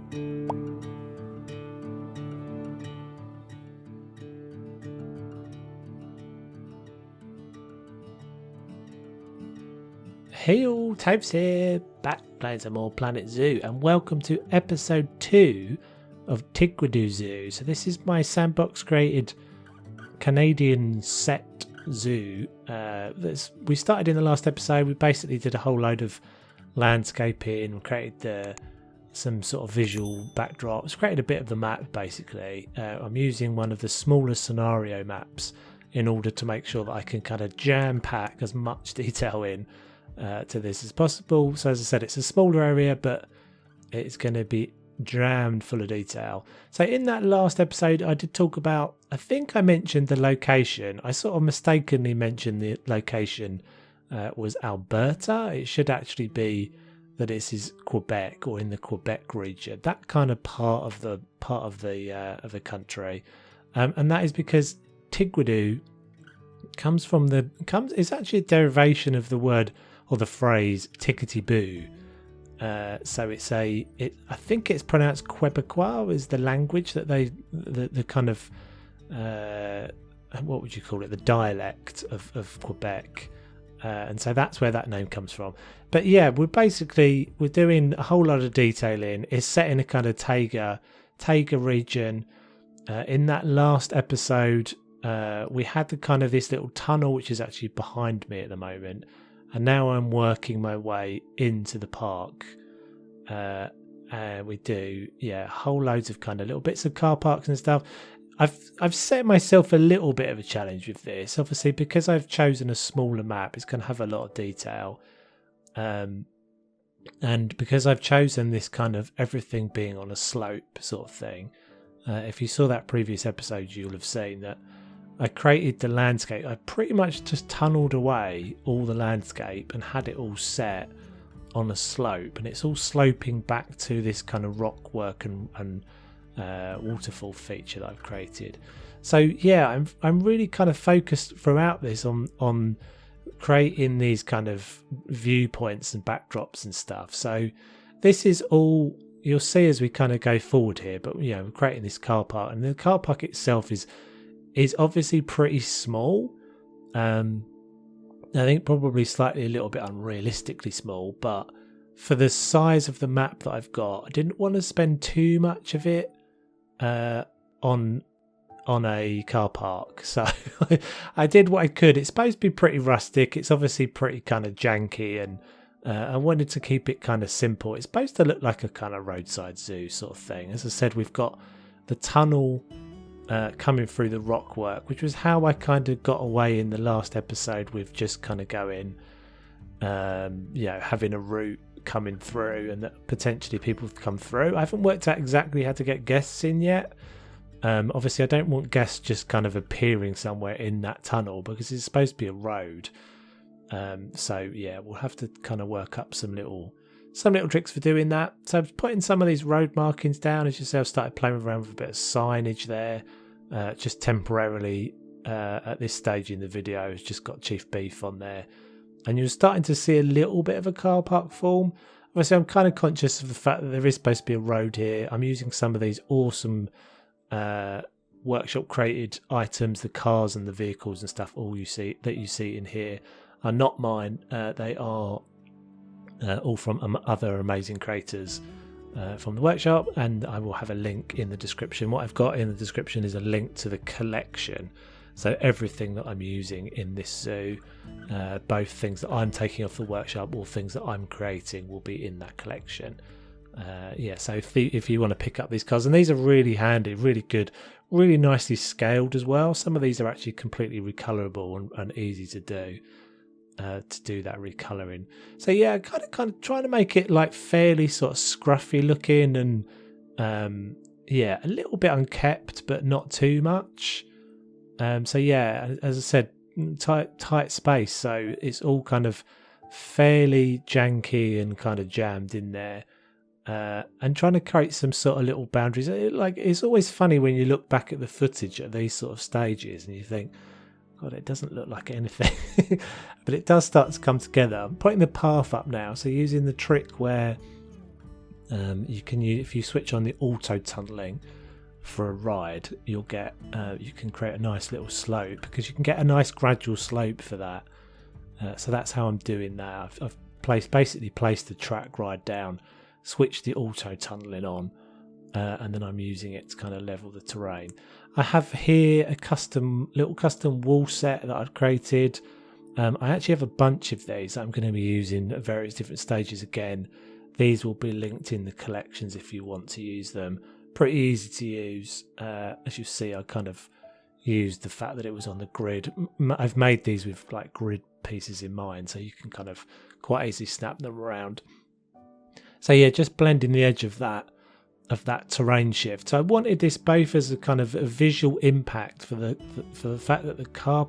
Hey all, Topes here, back playing some more Planet Zoo, and welcome to episode 2 of Tiguidou Zoo. So this is my Sandbox created Canadian set zoo. We started in the last episode. We basically did a whole load of landscaping, created some sort of visual backdrops, created a bit of the map basically. I'm using one of the smaller scenario maps in order to make sure that I can kind of jam pack as much detail in to this as possible. So as I said, it's a smaller area, but it's going to be jammed full of detail. So in that last episode I did talk about, I think I mentioned the location. I sort of mistakenly mentioned the location was Alberta. It should actually be that this is Quebec, or in the Quebec region, that kind of part of the country, and that is because Tiguidou is actually a derivation of the word or the phrase tickety-boo. So I think it's pronounced Quebecois is the language that the kind of what would you call it, the dialect of Quebec, and so that's where that name comes from. But yeah, we're doing a whole lot of detailing. It's set in a kind of taiga region. In that last episode we had the kind of this little tunnel which is actually behind me at the moment. And now I'm working my way into the park. And we do, whole loads of kind of little bits of car parks and stuff. I've set myself a little bit of a challenge with this. Obviously, because I've chosen a smaller map, it's going to have a lot of detail. And because I've chosen this kind of everything being on a slope sort of thing. If you saw that previous episode, you'll have seen that I created the landscape. I pretty much just tunneled away all the landscape and had it all set on a slope, and it's all sloping back to this kind of rock work and waterfall feature that I've created. So yeah, I'm really kind of focused throughout this on creating these kind of viewpoints and backdrops and stuff. So this is all you'll see as we kind of go forward here. But we're creating this car park, and the car park itself is obviously pretty small. I think probably slightly a little bit unrealistically small, but for the size of the map that I've got, I didn't want to spend too much of it on a car park. So I did what I could. It's supposed to be pretty rustic. It's obviously pretty kind of janky, and I wanted to keep it kind of simple. It's supposed to look like a kind of roadside zoo sort of thing. As I said, we've got the tunnel coming through the rock work, which was how I kind of got away in the last episode with just kind of going, having a route coming through and that potentially people come through. I haven't worked out exactly how to get guests in yet. Obviously, I don't want guests just kind of appearing somewhere in that tunnel because it's supposed to be a road. So yeah, we'll have to kind of work up some little tricks for doing that. So I've putting some of these road markings down. As you see, I've started playing around with a bit of signage there, just temporarily at this stage in the video. It's just got Chief Beef on there, and you're starting to see a little bit of a car park form. Obviously, I'm kind of conscious of the fact that there is supposed to be a road here. I'm using some of these awesome workshop created items, the cars and the vehicles and stuff. All you see in here are not mine. They are all from other amazing creators from the workshop, and I will have a link in the description. What I've got in the description is a link to the collection, so everything that I'm using in this zoo, both things that I'm taking off the workshop or things that I'm creating, will be in that collection. So if you want to pick up these cars, and these are really handy, really good, really nicely scaled as well. Some of these are actually completely recolorable and easy to do that recoloring. So yeah, kind of trying to make it like fairly sort of scruffy looking, and a little bit unkept but not too much. So yeah, as I said, tight space, so it's all kind of fairly janky and kind of jammed in there. And trying to create some sort of little boundaries. It's always funny when you look back at the footage at these sort of stages and you think, God, it doesn't look like anything. But it does start to come together. I'm putting the path up now, so using the trick where You can use, if you switch on the auto tunneling for a ride, you'll get you can create a nice little slope, because you can get a nice gradual slope for that. So that's how I'm doing that. I've basically placed the track ride down, switched the auto tunneling on, and then I'm using it to kind of level the terrain. I have here a little custom wall set that I've created. I actually have a bunch of these that I'm going to be using at various different stages again. These will be linked in the collections if you want to use them. Pretty easy to use. As you see, I kind of used the fact that it was on the grid. I've made these with like grid pieces in mind, so you can kind of quite easily snap them around. So yeah, just blending the edge of that terrain shift. So I wanted this both as a kind of a visual impact for the fact that the car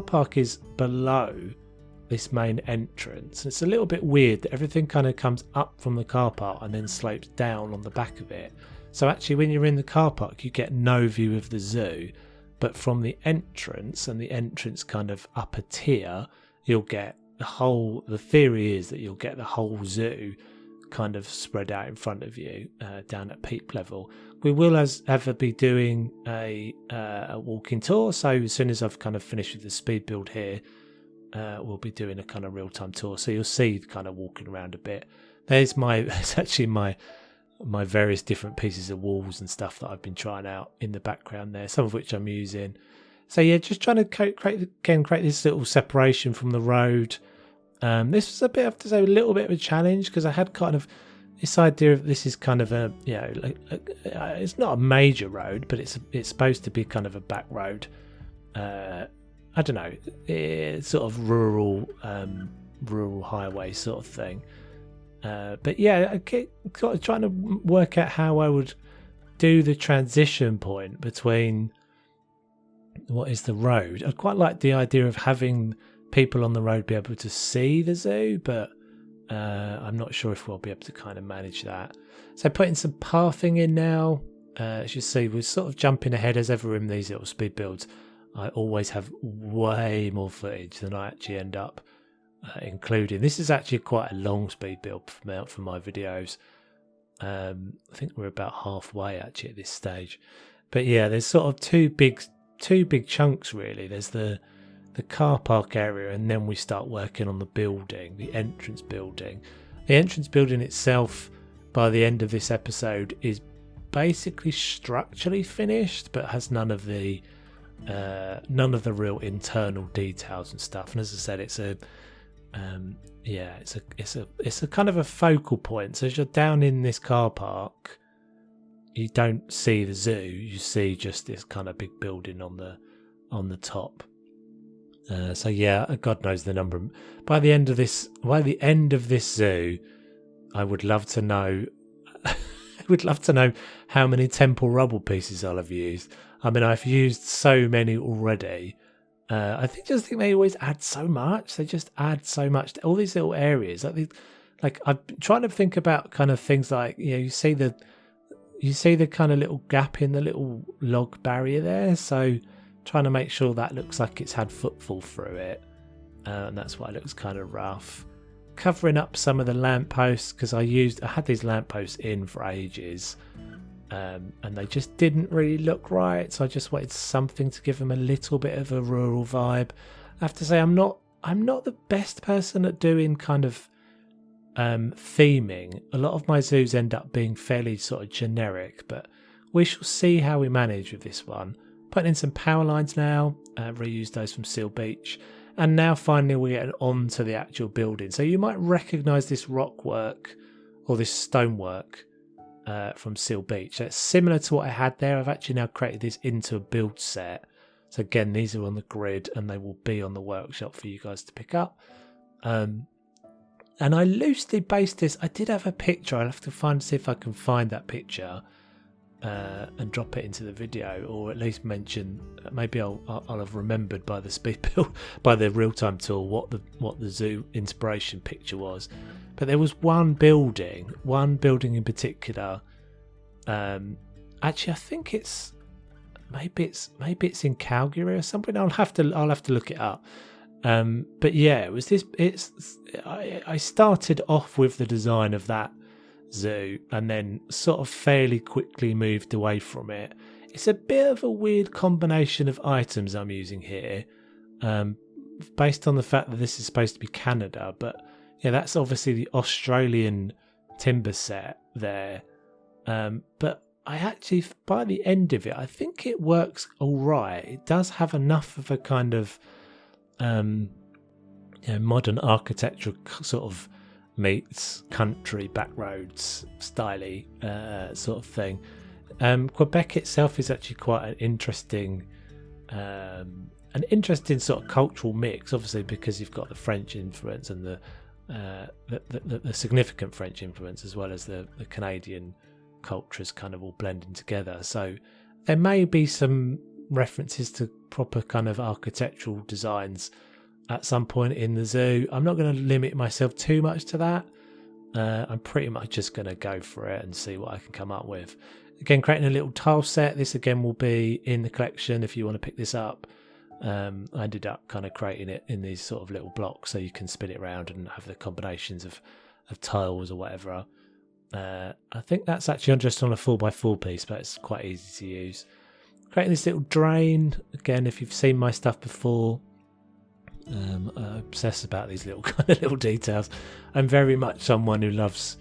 park is below this main entrance. It's a little bit weird that everything kind of comes up from the car park and then slopes down on the back of it. So actually when you're in the car park you get no view of the zoo, but from the entrance and the entrance kind of upper tier, you'll get the theory is that you'll get the whole zoo kind of spread out in front of you down at peak level. We will as ever be doing a walking tour, so as soon as I've kind of finished with the speed build here, we'll be doing a kind of real-time tour, so you'll see kind of walking around a bit. It's actually my various different pieces of walls and stuff that I've been trying out in the background there, some of which I'm using. So yeah, just trying to create this little separation from the road. This was a little bit of a challenge, because I had kind of this idea of this is kind of a, it's not a major road, but it's supposed to be kind of a back road. I don't know, it's sort of rural highway sort of thing. But yeah, I keep trying to work out how I would do the transition point between what is the road. I quite like the idea of having people on the road be able to see the zoo, but I'm not sure if we'll be able to kind of manage that. So putting some pathing in now. As you see, we're sort of jumping ahead as ever in these little speed builds. I always have way more footage than I actually end up including. This is actually quite a long speed build for my videos. I think we're about halfway actually at this stage. But yeah, there's sort of two big chunks really. There's the car park area, and then we start working on the building, the entrance building. The entrance building itself, by the end of this episode, is basically structurally finished, but has none of the real internal details and stuff. And as I said, it's a kind of a focal point. So as you're down in this car park, you don't see the zoo. You see just this kind of big building on the top. So yeah, God knows the number. By the end of this zoo, I would love to know. I would love to know how many temple rubble pieces I'll have used. I mean, I've used so many already. I think they always add so much. They just add so much to all these little areas. Like I'm trying to think about kind of things like, you see the kind of little gap in the little log barrier there. So trying to make sure that looks like it's had footfall through it, and that's why it looks kind of rough. Covering up some of the lampposts, because I had these lampposts in for ages, and they just didn't really look right, so I just wanted something to give them a little bit of a rural vibe. I have to say, I'm not the best person at doing kind of theming. A lot of my zoos end up being fairly sort of generic, but we shall see how we manage with this one. Putting in some power lines now, reuse those from Seal Beach. And now finally we're getting on to the actual building. So you might recognise this rock work or this stonework from Seal Beach. So it's similar to what I had there. I've actually now created this into a build set. So again, these are on the grid and they will be on the workshop for you guys to pick up. And I loosely based this. I did have a picture. I'll have to see if I can find that picture and drop it into the video, or at least mention. Maybe I'll have remembered by the speed build, by the real-time tool, what the zoo inspiration picture was. But there was one building in particular. Actually, I think it's maybe it's in Calgary or something. I'll have to look it up. But yeah, it was this. I started off with the design of that Zoo and then sort of fairly quickly moved away from it. It's a bit of a weird combination of items I'm using here, based on the fact that this is supposed to be Canada, but yeah, that's obviously the Australian timber set there. But I actually, by the end of it, I think it works all right. It does have enough of a kind of modern architecture sort of meets country backroads styly sort of thing. Quebec itself is actually quite an interesting sort of cultural mix, obviously because you've got the French influence and the significant French influence, as well as the Canadian cultures kind of all blending together. So there may be some references to proper kind of architectural designs at some point in the zoo. I'm not going to limit myself too much to that. I'm pretty much just going to go for it and see what I can come up with. Again, creating a little tile set. This again will be in the collection if you want to pick this up. I ended up kind of creating it in these sort of little blocks so you can spin it around and have the combinations of tiles or whatever. I think that's actually just on a 4x4 piece, but it's quite easy to use. Creating this little drain. Again, if you've seen my stuff before, I obsess about these little kind of little details. I'm very much someone who loves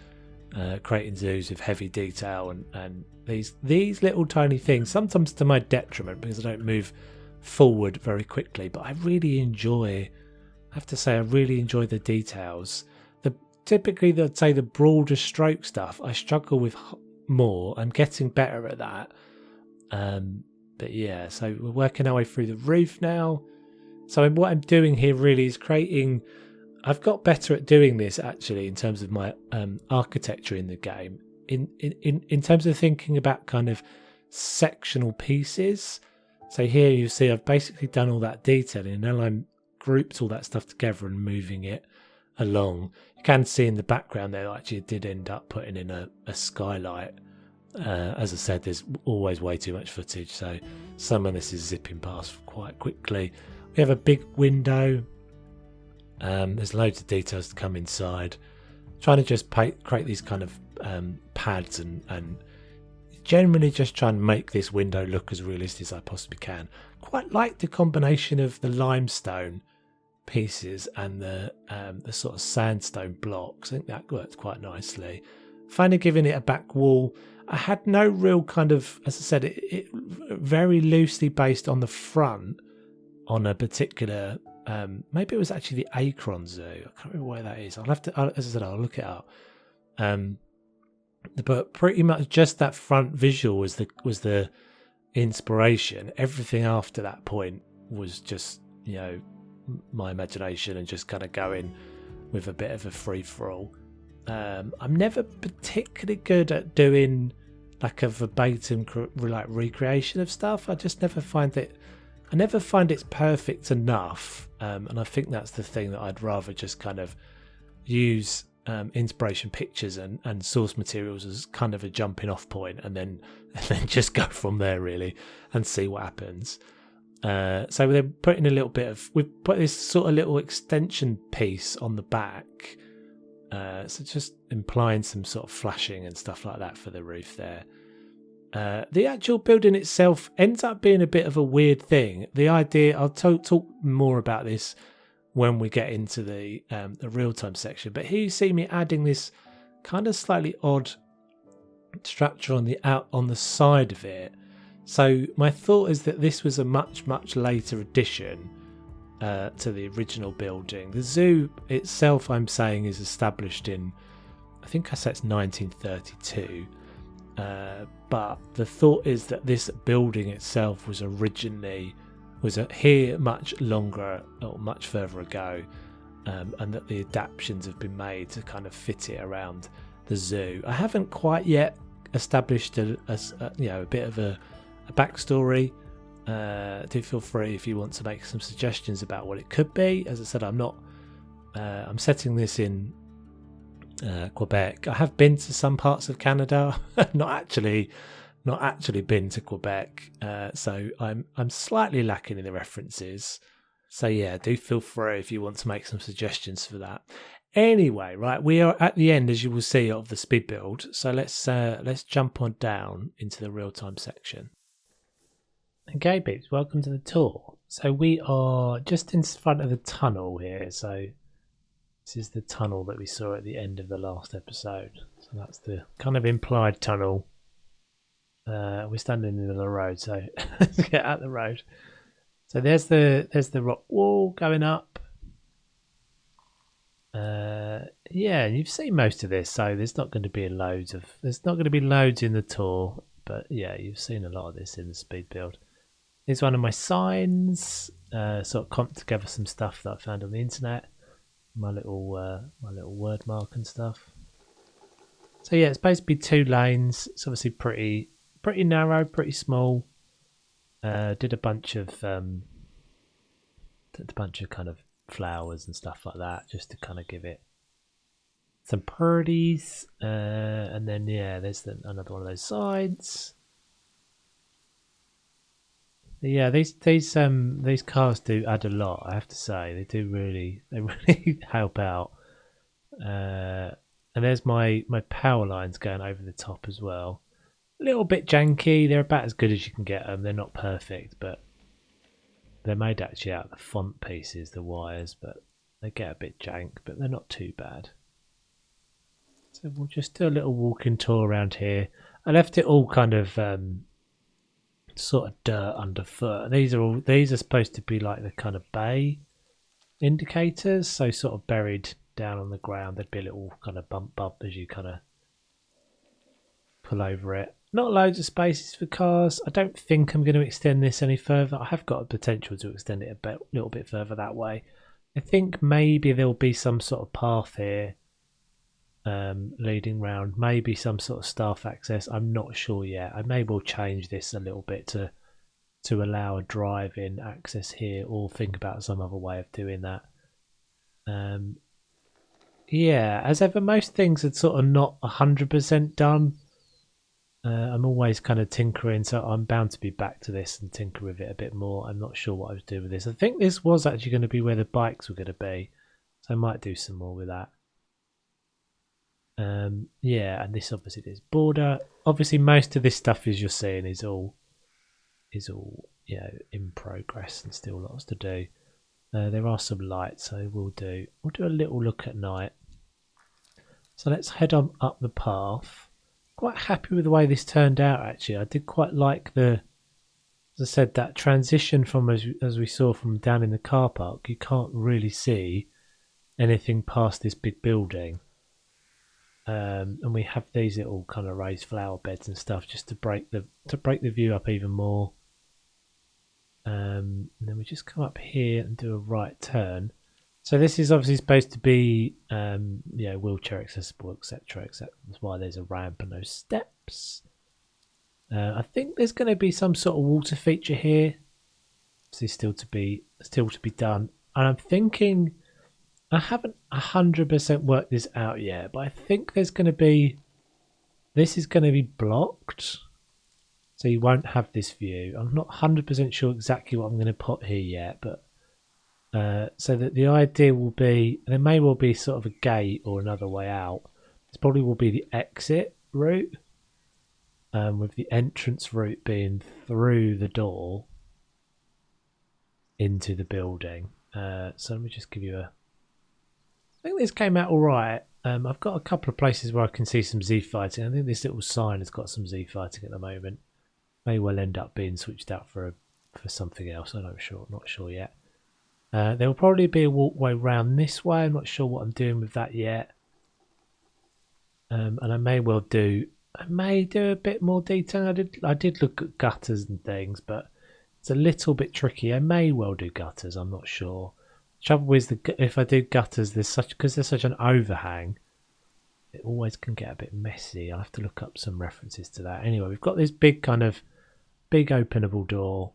creating zoos with heavy detail and these little tiny things, sometimes to my detriment because I don't move forward very quickly, but I have to say I really enjoy the details. Typically, I'd say the broader stroke stuff I struggle with more. I'm getting better at that. But yeah, so we're working our way through the roof now. So what I'm doing here really is creating... I've got better at doing this actually in terms of my architecture in the game. In terms of thinking about kind of sectional pieces. So here you see I've basically done all that detailing and now I'm grouped all that stuff together and moving it along. You can see in the background there I actually did end up putting in a skylight. As I said, there's always way too much footage, so some of this is zipping past quite quickly. We have a big window. There's loads of details to come inside. Trying to just create these kind of pads and generally just try and make this window look as realistic as I possibly can. Quite like the combination of the limestone pieces and the sort of sandstone blocks. I think that worked quite nicely. Finally giving it a back wall. I had no real kind of, as I said, it very loosely based on the front on a particular, maybe it was actually the Akron Zoo. I can't remember where that is. I'll have to, as I said, I'll look it up. But pretty much just that front visual was the inspiration. Everything after that point was just, my imagination and just kind of going with a bit of a free-for-all. I'm never particularly good at doing like a verbatim recreation of stuff. I just never find it's perfect enough, and I think that's the thing that I'd rather just kind of use inspiration pictures and source materials as kind of a jumping off point, and then just go from there really and see what happens. So they're putting we've put this sort of little extension piece on the back, so just implying some sort of flashing and stuff like that for the roof there. The actual building itself ends up being a bit of a weird thing. The idea, I'll talk more about this when we get into the real-time section, but here you see me adding this kind of slightly odd structure on the side of it. So my thought is that this was a much, much later addition to the original building. The zoo itself, I'm saying, is established in, I think I said it's 1932. But the thought is that this building itself was here much longer or much further ago, and that the adaptations have been made to kind of fit it around the zoo. I haven't quite yet established a bit of a backstory. Do feel free if you want to make some suggestions about what it could be. As I said, I'm setting this in Quebec. I have been to some parts of Canada, not actually been to Quebec, so I'm slightly lacking in the references. So yeah, do feel free if you want to make some suggestions for that. Anyway, right, we are at the end, as you will see, of the speed build. So let's jump on down into the real-time section. Okay, peeps, welcome to the tour. So we are just in front of the tunnel here. So this is the tunnel that we saw at the end of the last episode. So that's the kind of implied tunnel. We're standing in the middle of the road, so let's get out the road. So there's the rock wall going up. Yeah, you've seen most of this, so there's not going to be loads in the tour, but yeah, you've seen a lot of this in the speed build. Here's one of my signs. Sort of comped together some stuff that I found on the internet. My little word mark and stuff. So yeah, it's supposed to be 2 lanes. It's obviously pretty narrow, pretty small. Did a bunch of kind of flowers and stuff like that, just to kind of give it some purties. And then yeah, there's another one of those sides. Yeah, these cars do add a lot, I have to say. They really help out. And there's my power lines going over the top as well. A little bit janky. They're about as good as you can get them. They're not perfect, but they're made actually out of the font pieces, the wires, but they get a bit jank, but they're not too bad. So we'll just do a little walking tour around here. I left it all kind of sort of dirt underfoot. These are supposed to be like the kind of bay indicators, so sort of buried down on the ground. There'd be a little kind of bump as you kind of pull over it. Not loads of spaces for cars. I don't think I'm going to extend this any further. I have got a potential to extend it a little bit further that way. I think maybe there'll be some sort of path here leading round, maybe some sort of staff access. I'm not sure yet. I may well change this a little bit to allow a drive-in access here, or think about some other way of doing that. Yeah, as ever, most things are sort of not 100% done. I'm always kind of tinkering, so I'm bound to be back to this and tinker with it a bit more. I'm not sure what I was doing with this. I think this was actually going to be where the bikes were going to be, so I might do some more with that. Yeah, and this obviously is border. Obviously, most of this stuff, as you're seeing, is all in progress and still lots to do. There are some lights, so we'll do a little look at night. So let's head on up the path. Quite happy with the way this turned out, actually. I did quite like as I said, that transition from as we saw from down in the car park. You can't really see anything past this big building. And we have these little kind of raised flower beds and stuff just to break the view up even more. And then we just come up here and do a right turn. So this is obviously supposed to be wheelchair accessible, etc. That's why there's a ramp and those steps. I think there's going to be some sort of water feature here. Obviously still to be done. And I'm thinking, I haven't 100% worked this out yet, but I think this is going to be blocked. So you won't have this view. I'm not 100% sure exactly what I'm going to put here yet, but so that the idea will be, there may well be sort of a gate or another way out. This probably will be the exit route, with the entrance route being through the door into the building. So let me just give you I think this came out all right. I've got a couple of places where I can see some Z fighting. I think this little sign has got some Z fighting at the moment. May well end up being switched out for something else. I'm not sure yet. There will probably be a walkway round this way. I'm not sure what I'm doing with that yet. And I may do a bit more detail. I did look at gutters and things, but it's a little bit tricky. I may well do gutters. I'm not sure. Trouble is, if I do gutters, because there's such an overhang, it always can get a bit messy. I'll have to look up some references to that. Anyway, we've got this big openable door.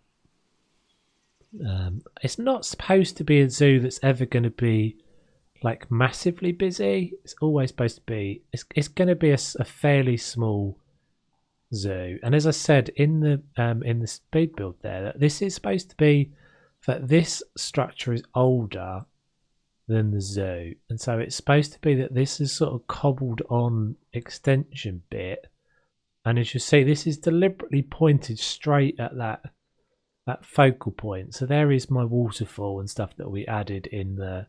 It's not supposed to be a zoo that's ever going to be like massively busy. It's always supposed to be. It's going to be a fairly small zoo. And as I said in the speed build there, that this is supposed to be that this structure is older than the zoo. And so it's supposed to be that this is sort of cobbled on extension bit. And as you see, this is deliberately pointed straight at that focal point. So there is my waterfall and stuff that we added in the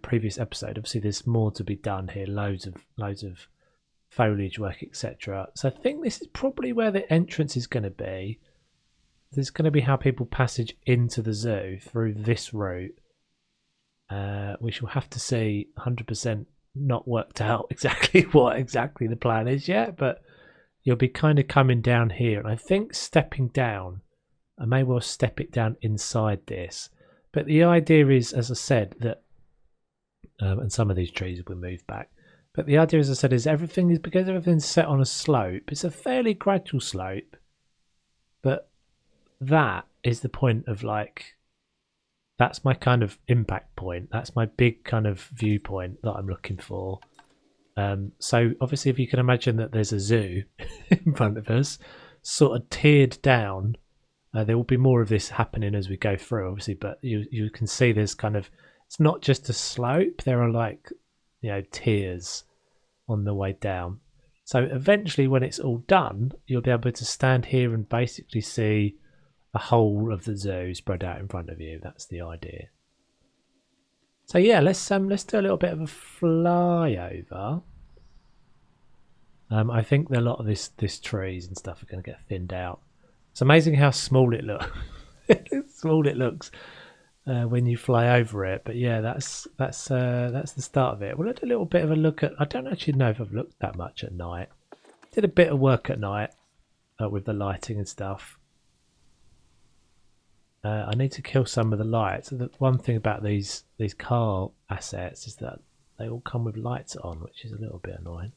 previous episode. Obviously there's more to be done here, loads of foliage work, etc. So I think this is probably where the entrance is going to be. There's going to be how people passage into the zoo through this route. We shall have to see. 100% not worked out exactly what the plan is yet, but you'll be kind of coming down here, and I think stepping down, I may well step it down inside this. But the idea is, as I said, that and some of these trees will move back. But the idea, as I said, is because everything's set on a slope. It's a fairly gradual slope, but that is the point of like, that's my kind of impact point. That's my big kind of viewpoint that I'm looking for. So obviously, if you can imagine that there's a zoo in front of us, sort of tiered down, there will be more of this happening as we go through, obviously. But you can see there's kind of, it's not just a slope. There are like, tiers on the way down. So eventually, when it's all done, you'll be able to stand here and basically see the whole of the zoo spread out in front of you. That's the idea. So yeah, let's do a little bit of a flyover. I think a lot of this trees and stuff are going to get thinned out. It's amazing how small it looks. Small it looks when you fly over it. But yeah, that's the start of it. We'll do a little bit of a look at. I don't actually know if I've looked that much at night. Did a bit of work at night with the lighting and stuff. I need to kill some of the lights. The one thing about these car assets is that they all come with lights on, which is a little bit annoying.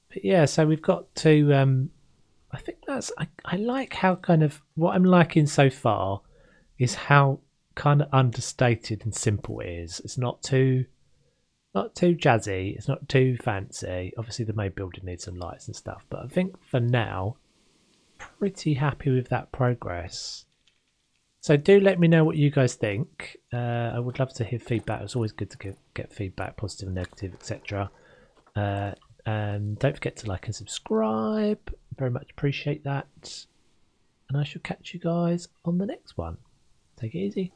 But yeah, so we've got to. I think that's. I like how kind of what I'm liking so far is how kind of understated and simple it is. It's not too jazzy. It's not too fancy. Obviously, the main building needs some lights and stuff, but I think for now, pretty happy with that progress. So do let me know what you guys think. I would love to hear feedback. It's always good to get feedback, positive, negative, etc. And don't forget to like and subscribe. Very much appreciate that. And I shall catch you guys on the next one. Take it easy.